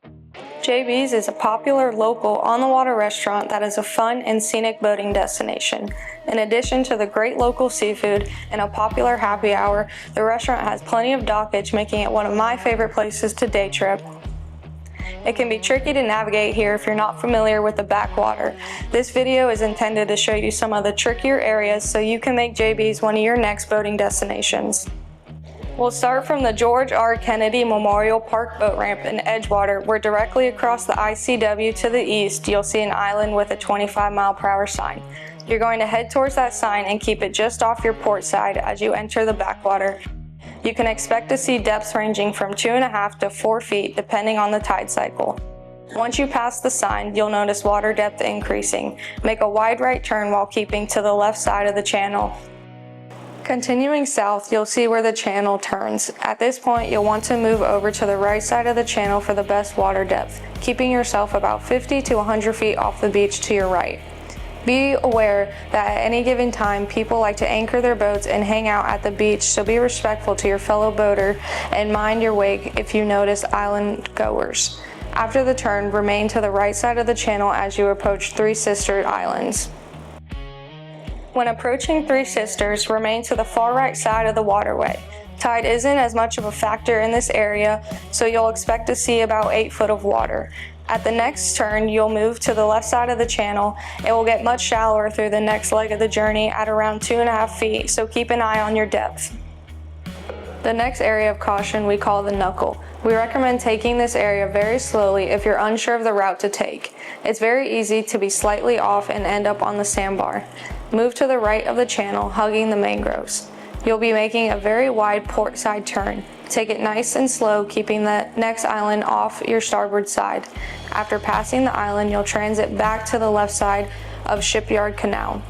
JB's is a popular local on-the-water restaurant that is a fun and scenic boating destination. In addition to the great local seafood and a popular happy hour, the restaurant has plenty of dockage, making it one of my favorite places to day trip. It can be tricky to navigate here if you're not familiar with the backwater. This video is intended to show you some of the trickier areas so you can make JB's one of your next boating destinations. We'll start from the George R. Kennedy Memorial Park Boat Ramp in Edgewater, where directly across the ICW to the east, you'll see an island with a 25-mile-per-hour sign. You're going to head towards that sign and keep it just off your port side as you enter the backwater. You can expect to see depths ranging from 2.5 to 4 feet depending on the tide cycle. Once you pass the sign, you'll notice water depth increasing. Make a wide right turn while keeping to the left side of the channel. Continuing south, you'll see where the channel turns. At this point, you'll want to move over to the right side of the channel for the best water depth, keeping yourself about 50 to 100 feet off the beach to your right. Be aware that at any given time, people like to anchor their boats and hang out at the beach, so be respectful to your fellow boater and mind your wake if you notice island goers. After the turn, remain to the right side of the channel as you approach Three Sister Islands. When approaching Three Sisters, remain to the far right side of the waterway. Tide isn't as much of a factor in this area, so you'll expect to see about 8 foot of water. At the next turn, you'll move to the left side of the channel. It will get much shallower through the next leg of the journey at around 2.5 feet, so keep an eye on your depth. The next area of caution we call the knuckle. We recommend taking this area very slowly if you're unsure of the route to take. It's very easy to be slightly off and end up on the sandbar. Move to the right of the channel, hugging the mangroves. You'll be making a very wide port side turn. Take it nice and slow, keeping the next island off your starboard side. After passing the island, you'll transit back to the left side of Shipyard Canal.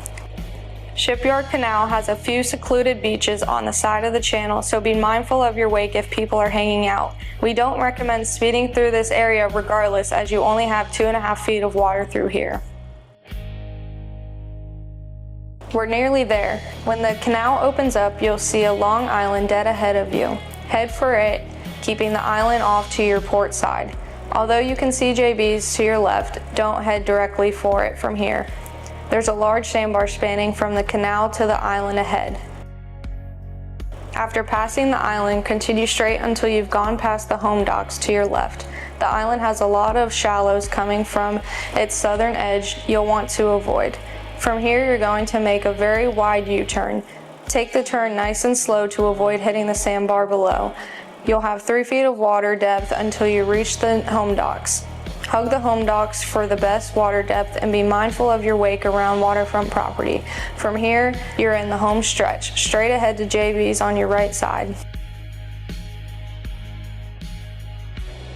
Shipyard Canal has a few secluded beaches on the side of the channel, so be mindful of your wake if people are hanging out. We don't recommend speeding through this area regardless, as you only have 2.5 feet of water through here. We're nearly there. When the canal opens up, you'll see a long island dead ahead of you. Head for it, keeping the island off to your port side. Although you can see JB's to your left, don't head directly for it from here. There's a large sandbar spanning from the canal to the island ahead. After passing the island, continue straight until you've gone past the home docks to your left. The island has a lot of shallows coming from its southern edge you'll want to avoid. From here, you're going to make a very wide U-turn. Take the turn nice and slow to avoid hitting the sandbar below. You'll have 3 feet of water depth until you reach the home docks. Hug the home docks for the best water depth and be mindful of your wake around waterfront property. From here, you're in the home stretch, straight ahead to JB's on your right side.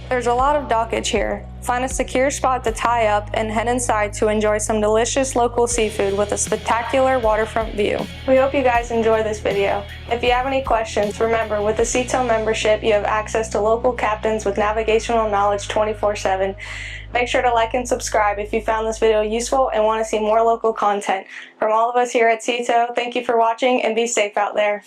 There's a lot of dockage here. Find a secure spot to tie up and head inside to enjoy some delicious local seafood with a spectacular waterfront view. We hope you guys enjoy this video. If you have any questions, remember with the CTO membership you have access to local captains with navigational knowledge 24/7. Make sure to like and subscribe if you found this video useful and want to see more local content. From all of us here at CTO, thank you for watching and be safe out there.